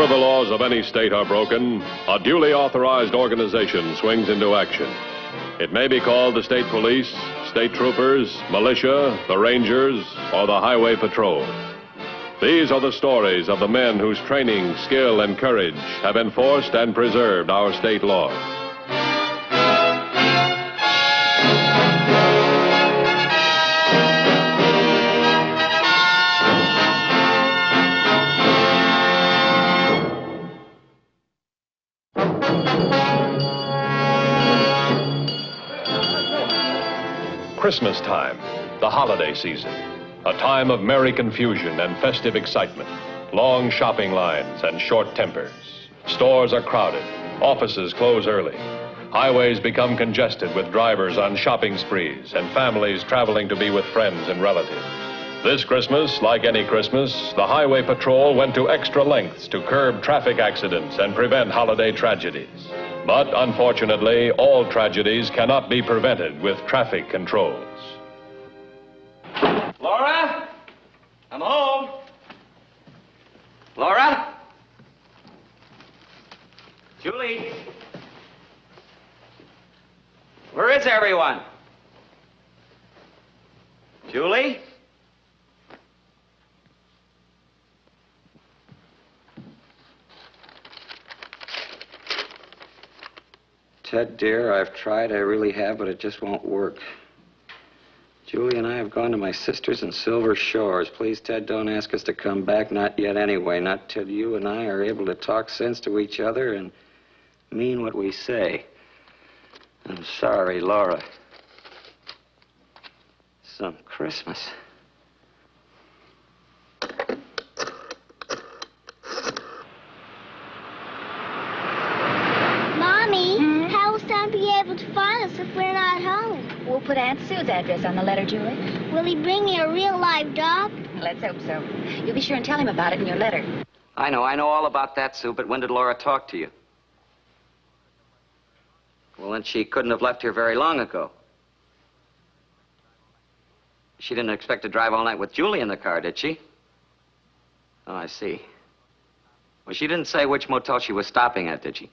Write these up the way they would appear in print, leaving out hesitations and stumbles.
Whenever the laws of any state are broken, a duly authorized organization swings into action. It may be called the state police, state troopers, militia, the rangers, or the highway patrol. These are the stories of the men whose training, skill, and courage have enforced and preserved our state laws. Christmas time, the holiday season, a time of merry confusion and festive excitement, long shopping lines and short tempers. Stores are crowded, offices close early, highways become congested with drivers on shopping sprees and families traveling to be with friends and relatives. This Christmas, like any Christmas, the Highway Patrol went to extra lengths to curb traffic accidents and prevent holiday tragedies. But unfortunately, all tragedies cannot be prevented with traffic controls. Laura? I'm home. Laura? Julie? Where is everyone? Julie? Ted, dear, I've tried, I really have, but it just won't work. Julie and I have gone to my sister's in Silver Shores. Please, Ted, don't ask us to come back. Not yet anyway. Not till you and I are able to talk sense to each other and mean what we say. I'm sorry, Laura. Some Christmas. Be able to find us if we're not home. We'll put Aunt Sue's address on the letter, Julie. Will he bring me a real live dog? Let's hope so. You'll be sure and tell him about it in your letter. I know all about that, Sue, but when did Laura talk to you? Well, then she couldn't have left here very long ago. She didn't expect to drive all night with Julie in the car, did she? Oh, I see. Well, she didn't say which motel she was stopping at, did she?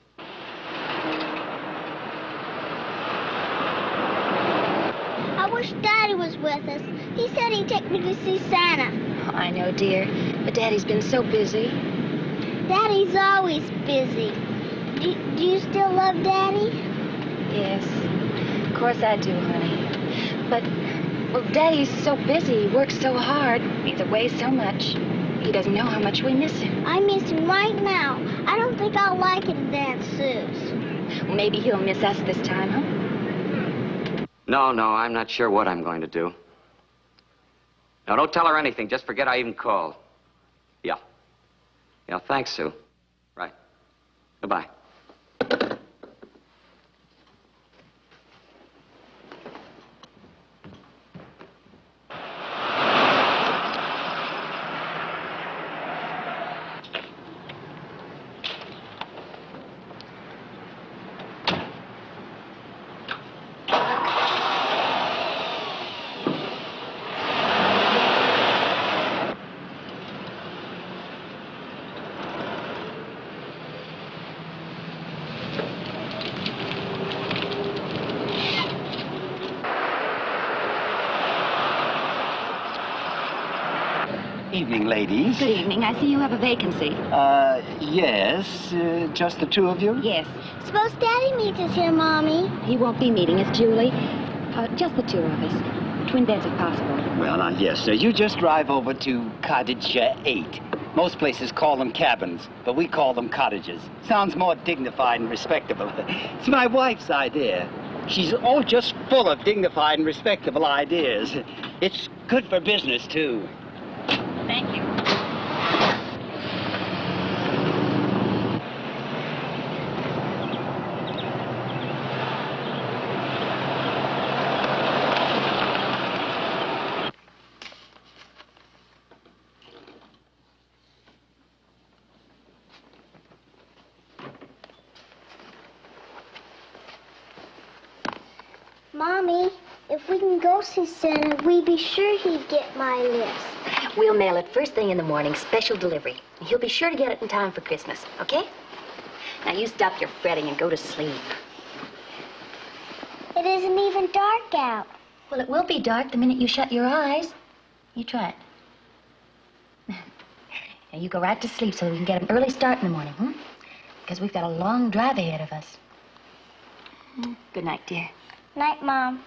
I wish Daddy was with us. He said he'd take me to see Santa. Oh, I know, dear. But Daddy's been so busy. Daddy's always busy. Do you still love Daddy? Yes. Of course I do, honey. But, well, Daddy's so busy. He works so hard. He's away so much. He doesn't know how much we miss him. I miss him right now. I don't think I'll like it at Aunt Sue's. Well, maybe he'll miss us this time, huh? No, I'm not sure what I'm going to do. Now, don't tell her anything. Just forget I even called. Yeah, thanks, Sue. Right. Goodbye. Evening, ladies. Good evening. I see you have a vacancy. Yes. Just the two of you? Yes. Suppose Daddy meets us here, Mommy. He won't be meeting us, Julie. Just the two of us. Twin beds if possible. Well, now, yes, sir. You just drive over to Cottage 8. Most places call them cabins, but we call them cottages. Sounds more dignified and respectable. It's my wife's idea. She's all just full of dignified and respectable ideas. It's good for business, too. Thank you. Mommy, if we can go see Santa, we'd be sure he'd get my list. We'll mail it first thing in the morning, special delivery. He'll be sure to get it in time for Christmas, okay? Now you stop your fretting and go to sleep. It isn't even dark out. Well, it will be dark the minute you shut your eyes. You try it. Now you go right to sleep so we can get an early start in the morning, hmm? Because we've got a long drive ahead of us. Good night, dear. Night, Mom.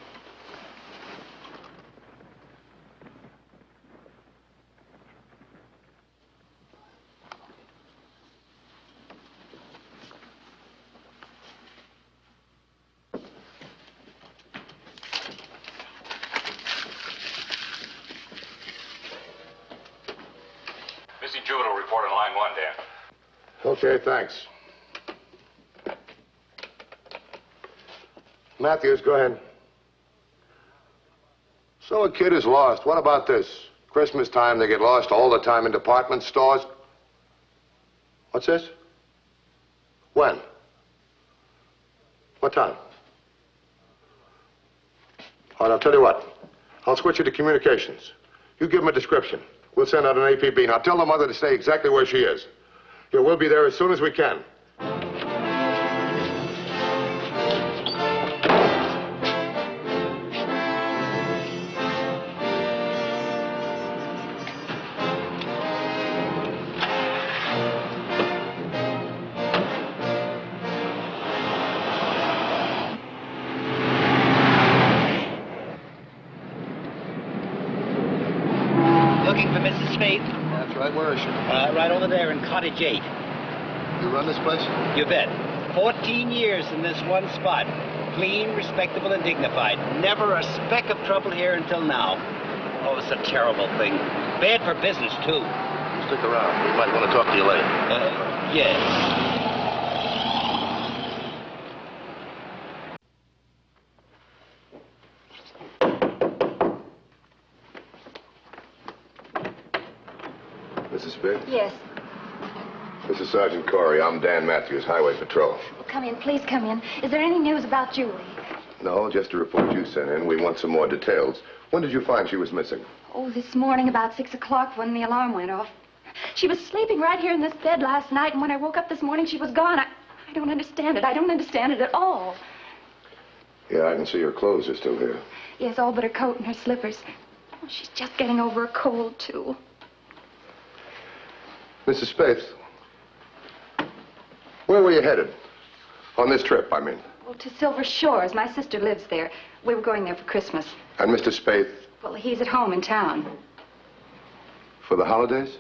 Missing juvenile report on line 1, Dan. Okay, thanks. Matthews, go ahead. So a kid is lost. What about this? Christmas time, they get lost all the time in department stores. What's this? When? What time? All right, I'll tell you what. I'll switch you to communications. You give them a description. We'll send out an APB. Now tell the mother to stay exactly where she is. Yeah, we'll be there as soon as we can. Looking for Mrs. Spade? That's right. Where is she? Right over there in Cottage 8. You run this place? You bet. 14 years in this one spot. Clean, respectable, and dignified. Never a speck of trouble here until now. Oh, it's a terrible thing. Bad for business, too. Stick around. We might want to talk to you later. Yes. Mrs. Spade? Yes. This is Sergeant Corey. I'm Dan Matthews, Highway Patrol. Well, come in, please come in. Is there any news about Julie? No, just a report you sent in. We want some more details. When did you find she was missing? Oh, this morning about 6 o'clock when the alarm went off. She was sleeping right here in this bed last night, and when I woke up this morning, she was gone. I don't understand it. I don't understand it at all. Yeah, I can see her clothes are still here. Yes, all but her coat and her slippers. Oh, she's just getting over a cold, too. Mrs. Spade, where were you headed? On this trip, I mean. Well, to Silver Shores. My sister lives there. We were going there for Christmas. And Mr. Spade, Well, he's at home in town. for the holidays?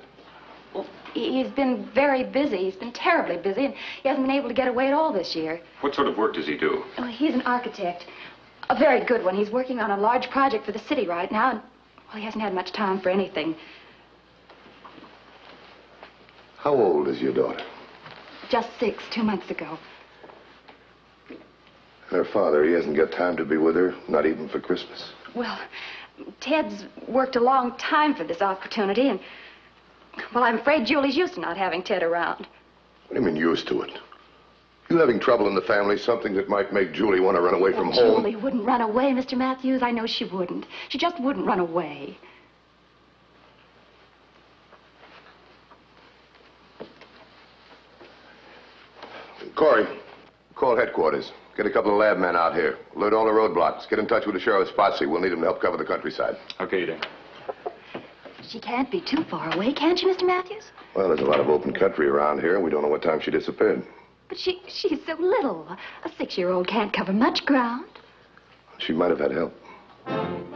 Well, he's been very busy. He's been terribly busy, and he hasn't been able to get away at all this year. What sort of work does he do? Well, he's an architect. A very good one. He's working on a large project for the city right now, and, well, he hasn't had much time for anything. How old is your daughter? Just 6, 2 months ago. And her father, he hasn't got time to be with her, not even for Christmas. Well, Ted's worked a long time for this opportunity, and, well, I'm afraid Julie's used to not having Ted around. What do you mean used to it? You having trouble in the family, something that might make Julie want to run away from home? Julie wouldn't run away, Mr. Matthews. I know she wouldn't. She just wouldn't run away. Corey, call headquarters. Get a couple of lab men out here. Alert all the roadblocks. Get in touch with the sheriff's posse. We'll need them to help cover the countryside. Okay, Dan. She can't be too far away, can she, Mr. Matthews? Well, there's a lot of open country around here, and we don't know what time she disappeared. But she's so little. A 6-year-old can't cover much ground. She might have had help.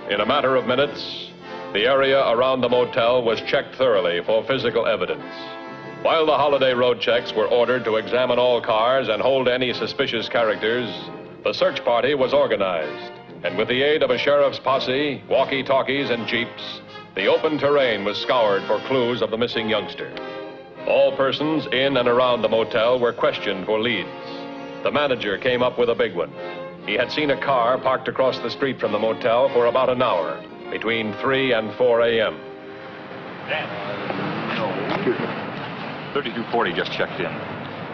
In a matter of minutes, the area around the motel was checked thoroughly for physical evidence. While the holiday road checks were ordered to examine all cars and hold any suspicious characters, the search party was organized. And with the aid of a sheriff's posse, walkie-talkies, and jeeps, the open terrain was scoured for clues of the missing youngster. All persons in and around the motel were questioned for leads. The manager came up with a big one. He had seen a car parked across the street from the motel for about an hour, between 3 and 4 a.m. Dan. No. Excuse me. 3240 just checked in.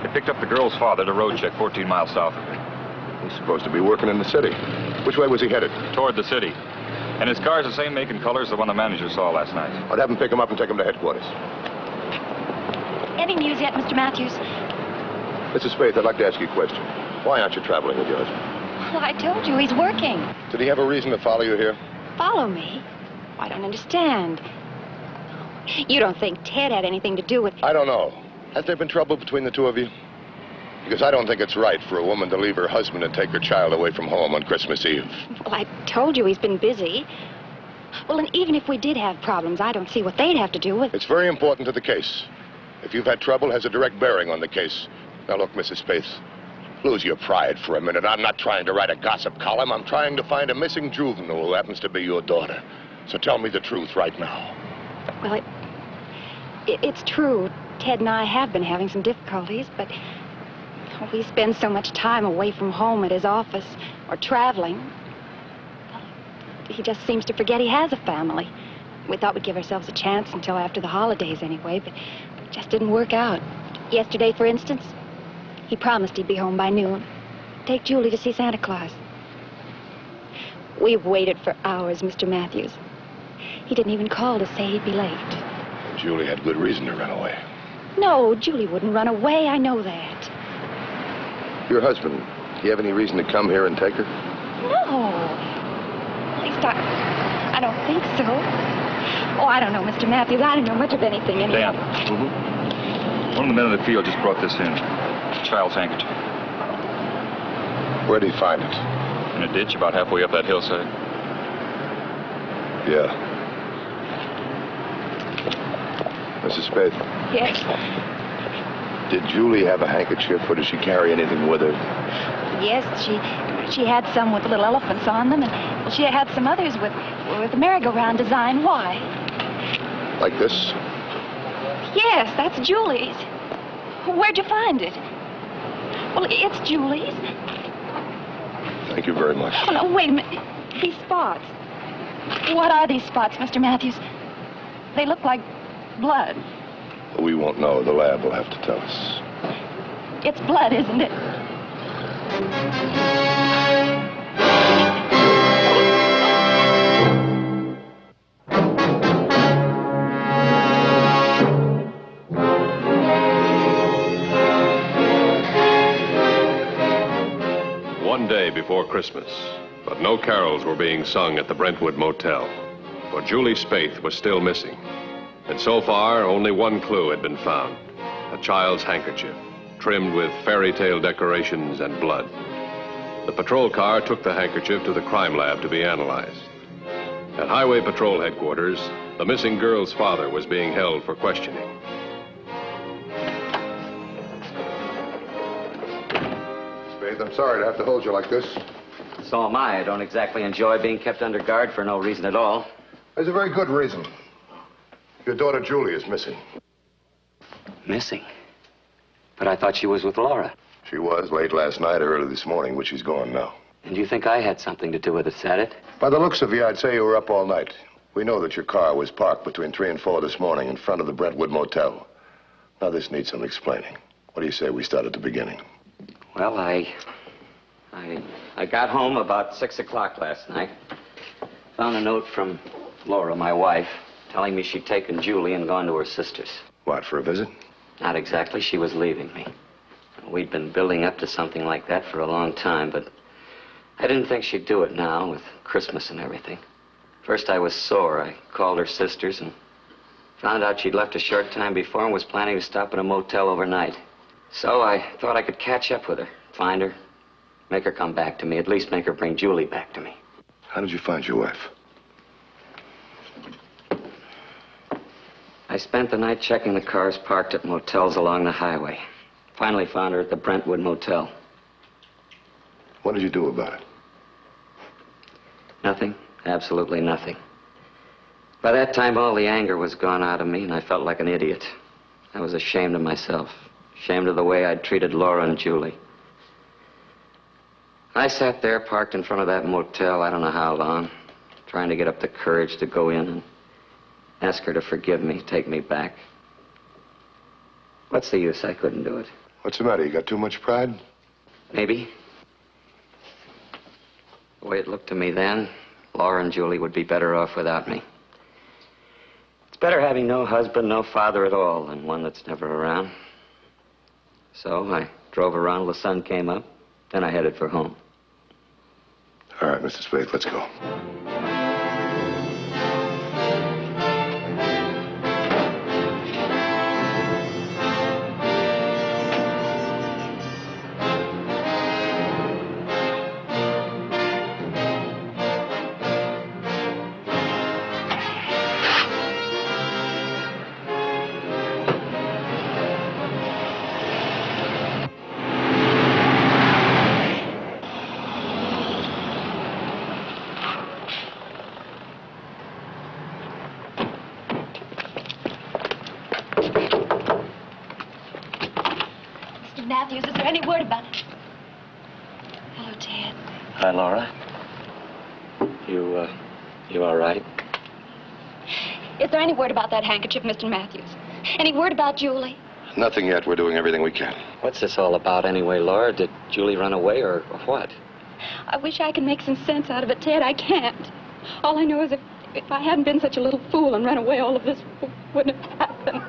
They picked up the girl's father at a road check 14 miles south of here. He's supposed to be working in the city. Which way was he headed? Toward the city. And his car's the same make and color as the one the manager saw last night. I'd have him pick him up and take him to headquarters. Any news yet, Mr. Matthews? Mrs. Spade, I'd like to ask you a question. Why aren't you traveling with your husband? Well, I told you, he's working. Did he have a reason to follow you here? Follow me? I don't understand. You don't think Ted had anything to do with... I don't know. Has there been trouble between the two of you? Because I don't think it's right for a woman to leave her husband and take her child away from home on Christmas Eve. Well, I told you he's been busy. Well, and even if we did have problems, I don't see what they'd have to do with... It's very important to the case. If you've had trouble, it has a direct bearing on the case. Now, look, Mrs. Spaeth, lose your pride for a minute. I'm not trying to write a gossip column. I'm trying to find a missing juvenile who happens to be your daughter. So tell me the truth right now. Well, it's true. Ted and I have been having some difficulties, but we spend so much time away from home at his office or traveling. He just seems to forget he has a family. We thought we'd give ourselves a chance until after the holidays anyway, but it just didn't work out. Yesterday, for instance, he promised he'd be home by noon. Take Julie to see Santa Claus. We've waited for hours, Mr. Matthews. He didn't even call to say he'd be late. Julie had good reason to run away. No, Julie wouldn't run away. I know that. Your husband, do you have any reason to come here and take her? No. At least I don't think so. Oh, I don't know, Mr. Matthews. I don't know much of anything anyhow. Dan. One of the men in the field just brought this in. Child's handkerchief. Where'd he find it? In a ditch about halfway up that hillside. Yeah. Mrs. Spade, Yes. did Julie have a handkerchief, or did she carry anything with her? Yes, she had some with little elephants on them, and she had some others with the merry-go-round design. Why? Like this? Yes, that's Julie's. Where'd you find it? Well, it's Julie's. Thank you very much. Oh, no, wait a minute. These spots. What are these spots, Mr. Matthews? They look like blood. We won't know. The lab will have to tell us. It's blood, isn't it? One day before Christmas, but no carols were being sung at the Brentwood Motel, for Julie Spaeth was still missing. And so far, only one clue had been found, a child's handkerchief, trimmed with fairy tale decorations and blood. The patrol car took the handkerchief to the crime lab to be analyzed. At Highway Patrol headquarters, the missing girl's father was being held for questioning. Spade, I'm sorry to have to hold you like this. So am I. I don't exactly enjoy being kept under guard for no reason at all. There's a very good reason. Your daughter Julie is missing. Missing? But I thought she was with Laura. She was late last night or early this morning, but she's gone now. And you think I had something to do with it, Sadet? By the looks of you, I'd say you were up all night. We know that your car was parked between 3 and 4 this morning in front of the Brentwood Motel. Now, this needs some explaining. What do you say we start at the beginning? Well, I got home about 6 o'clock last night. Found a note from Laura, my wife, telling me she'd taken Julie and gone to her sister's. What, for a visit? Not exactly. She was leaving me. We'd been building up to something like that for a long time, but I didn't think she'd do it now with Christmas and everything. First, I was sore. I called her sisters and found out she'd left a short time before and was planning to stop at a motel overnight. So I thought I could catch up with her, find her, make her come back to me, at least make her bring Julie back to me. How did you find your wife? I spent the night checking the cars parked at motels along the highway. Finally found her at the Brentwood Motel. What did you do about it? Nothing. Absolutely nothing. By that time, all the anger was gone out of me, and I felt like an idiot. I was ashamed of myself. Ashamed of the way I'd treated Laura and Julie. I sat there, parked in front of that motel, I don't know how long, trying to get up the courage to go in and ask her to forgive me, take me back. What's the use? I couldn't do it. What's the matter? You got too much pride? Maybe. The way it looked to me then, Laura and Julie would be better off without me. It's better having no husband, no father at all, than one that's never around. So I drove around till the sun came up. Then I headed for home. All right, Mr. Spade, let's go. Matthews, is there any word about it? Hello, Ted. Hi, Laura. You all right? Is there any word about that handkerchief, Mr. Matthews? Any word about Julie? Nothing yet. We're doing everything we can. What's this all about anyway, Laura? Did Julie run away or what? I wish I could make some sense out of it, Ted. I can't. All I know is if I hadn't been such a little fool and run away, all of this wouldn't have happened.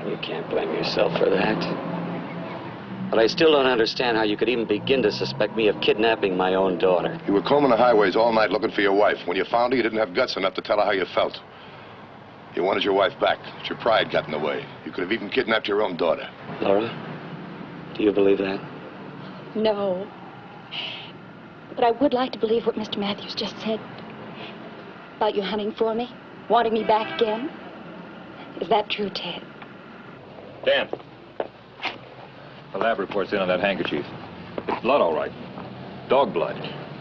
You can't blame yourself for that. But I still don't understand how you could even begin to suspect me of kidnapping my own daughter. You were combing the highways all night looking for your wife. When you found her, you didn't have guts enough to tell her how you felt. You wanted your wife back, but your pride got in the way. You could have even kidnapped your own daughter. Laura, do you believe that? No. But I would like to believe what Mr. Matthews just said about you hunting for me, wanting me back again. Is that true, Ted? Dan. The lab report's in on that handkerchief. It's blood, all right. Dog blood.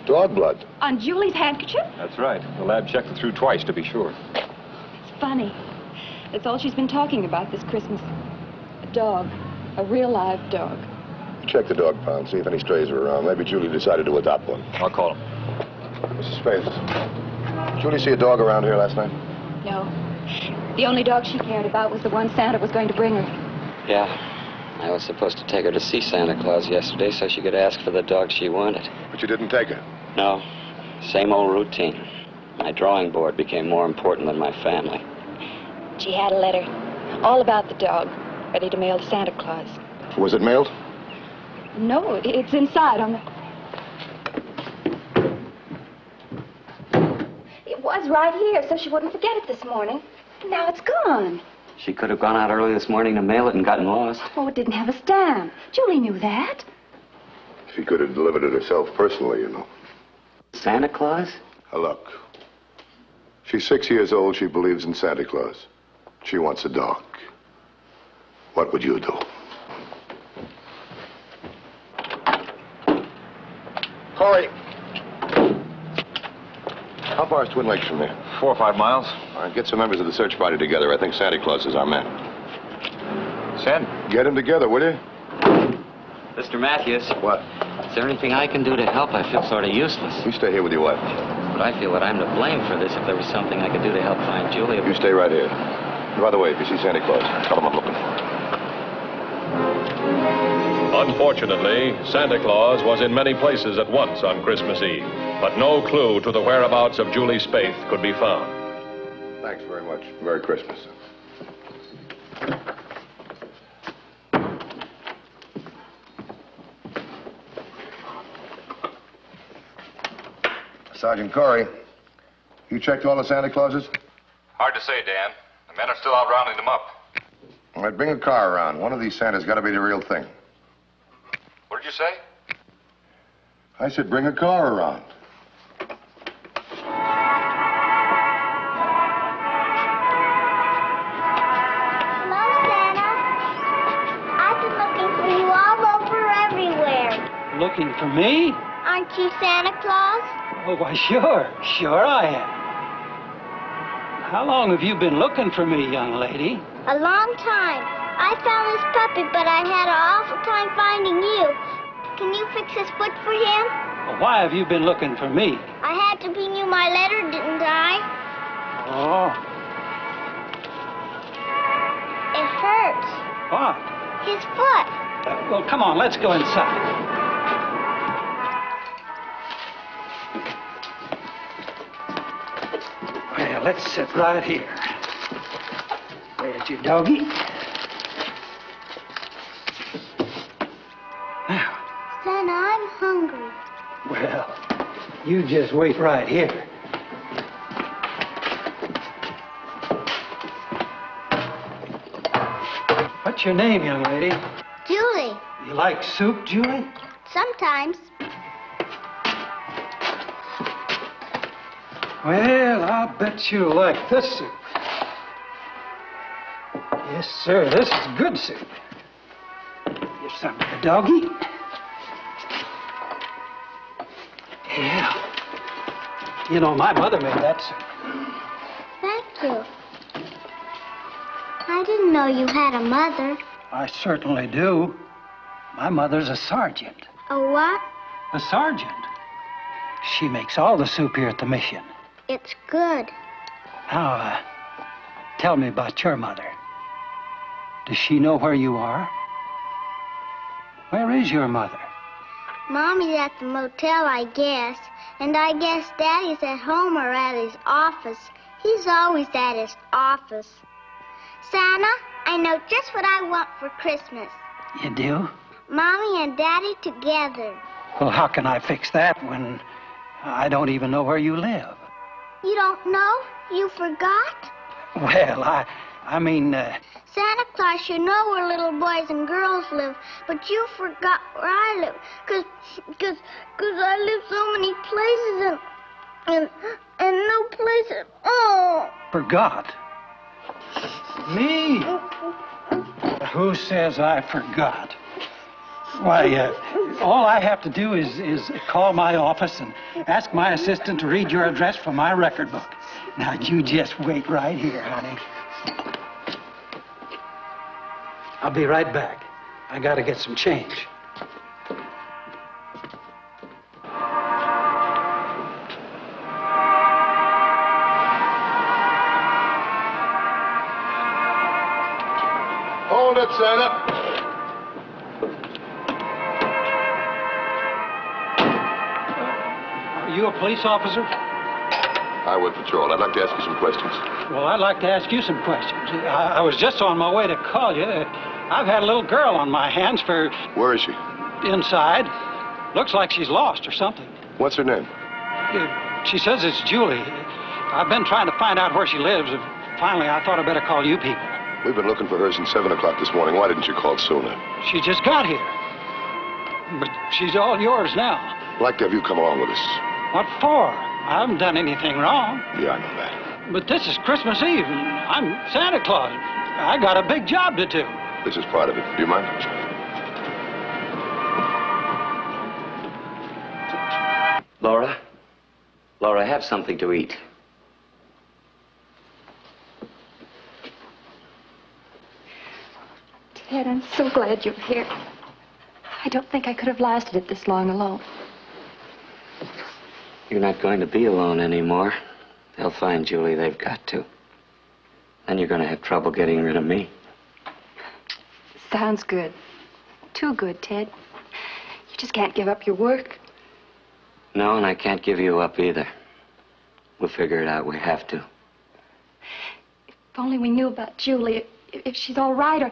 Dog blood? On Julie's handkerchief? That's right. The lab checked it through twice to be sure. It's funny. That's all she's been talking about this Christmas. A dog. A real live dog. Check the dog pound, see if any strays are around. Maybe Julie decided to adopt one. I'll call him. Mrs. Spade, did Julie see a dog around here last night? No. The only dog she cared about was the one Santa was going to bring her. Yeah. I was supposed to take her to see Santa Claus yesterday so she could ask for the dog she wanted. But you didn't take her? No. Same old routine. My drawing board became more important than my family. She had a letter, all about the dog, ready to mail to Santa Claus. Was it mailed? No, it's inside on the... It was right here, so she wouldn't forget it this morning. Now it's gone. She could have gone out early this morning to mail it and gotten lost. Oh, it didn't have a stamp. Julie knew that. She could have delivered it herself personally, you know. Santa Claus? Now, look. She's 6 years old. She believes in Santa Claus. She wants a dog. What would you do? Corey. How far is Twin Lakes from here? 4 or 5 miles. All right, get some members of the search party together. I think Santa Claus is our man. Send. Get him together, will you? Mr. Matthews. What? Is there anything I can do to help? I feel sort of useless. You stay here with your wife. But I feel that I'm to blame for this. If there was something I could do to help find Julie... You stay right here. And by the way, if you see Santa Claus, tell him I'm looking for him. Unfortunately, Santa Claus was in many places at once on Christmas Eve, but no clue to the whereabouts of Julie Spaeth could be found. Thanks very much. Merry Christmas. Sergeant Corey, you checked all the Santa Clauses? Hard to say, Dan. The men are still out rounding them up. All right, bring a car around. One of these Santas got to be the real thing. What did you say? I said bring a car around. Hello, Santa. I've been looking for you all over everywhere. Looking for me? Aren't you Santa Claus? Oh, why, sure. Sure I am. How long have you been looking for me, young lady? A long time. I found this puppy, but I had an awful time finding you. Can you fix his foot for him? Well, why have you been looking for me? I had to bring you my letter, didn't I? Oh, It hurts. what? His foot. Well, come on, let's go inside. let's sit right here. There's your doggy. Now, Santa, I'm hungry. well, you just wait right here. What's your name, young lady? Julie, You like soup, Julie? sometimes. Well, I'll bet you'll like this soup. Yes, sir, this is good soup. Give some to the doggy. Yeah. You know, my mother made that soup. Thank you. I didn't know you had a mother. I certainly do. My mother's a sergeant. A what? A sergeant. She makes all the soup here at the mission. It's good. Now, tell me about your mother. Does she know where you are? Where is your mother? Mommy's at the motel, I guess. And I guess Daddy's at home or at his office. He's always at his office. Santa, I know just what I want for Christmas. You do? Mommy and Daddy together. Well, how can I fix that when I don't even know where you live? You don't know? You forgot? Well, I mean, Santa Claus should know where little boys and girls live, but you forgot where I live. Cause I live so many places and no place at all. forgot. Me? Who says I forgot? Why, all I have to do is call my office and ask my assistant to read your address from my record book. Now, you just wait right here, honey. I'll be right back. I gotta get some change. Hold it, Santa. Are you a police officer? Highway Patrol. I'd like to ask you some questions. Well, I'd like to ask you some questions. I was just on my way to call you. I've had a little girl on my hands for Where is she? inside. Looks like she's lost or something. What's her name? She says it's Julie. I've been trying to find out where she lives. Finally, I thought I'd better call you people. We've been looking for her since 7 o'clock this morning. Why didn't you call sooner? She just got here. But she's all yours now. I'd like to have you come along with us. What for? I haven't done anything wrong. Yeah, I know that. But this is Christmas Eve, and I'm Santa Claus. I got a big job to do. This is part of it. Do you mind? Laura? Laura, have something to eat. Ted, I'm so glad you're here. I don't think I could have lasted it this long alone. You're not going to be alone anymore. They'll find Julie. They've got to. Then you're going to have trouble getting rid of me. Sounds good. Too good, Ted. You just can't give up your work. No, and I can't give you up either. We'll figure it out. We have to. If only we knew about Julie, if she's all right or...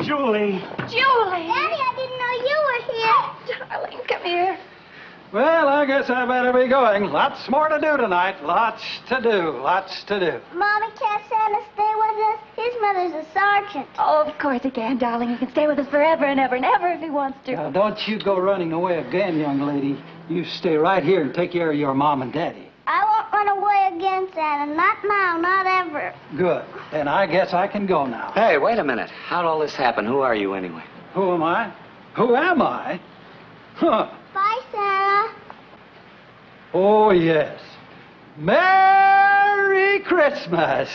Julie. Julie! Daddy, I didn't know you were here. Darling, come here. Well, I guess I better be going. Lots more to do tonight. Lots to do. Lots to do. Mommy, can't Santa stay with us? His mother's a sergeant. Oh, of course he can, darling. He can stay with us forever and ever and ever if he wants to. Now, don't you go running away again, young lady. You stay right here and take care of your mom and daddy. I won't run away again, Santa. Not now, not ever. Good. Then I guess I can go now. Hey, wait a minute. How'd all this happen? Who are you anyway? Who am I? Who am I? Huh. Bye, Santa. Oh, yes. Merry Christmas.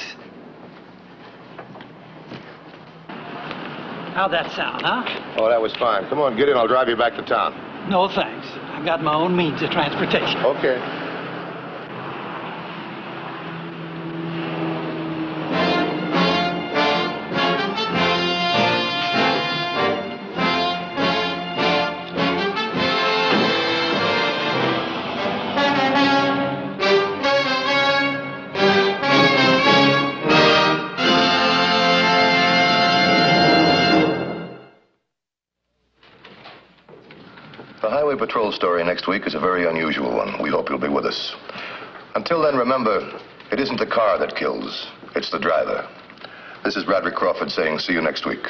How'd that sound, huh? Oh, that was fine. Come on, get in. I'll drive you back to town. No, thanks. I've got my own means of transportation. Okay. patrol story next week is a very unusual one. We hope you'll be with us. Until then, remember, it isn't the car that kills, it's the driver. This is Bradley Crawford saying see you next week.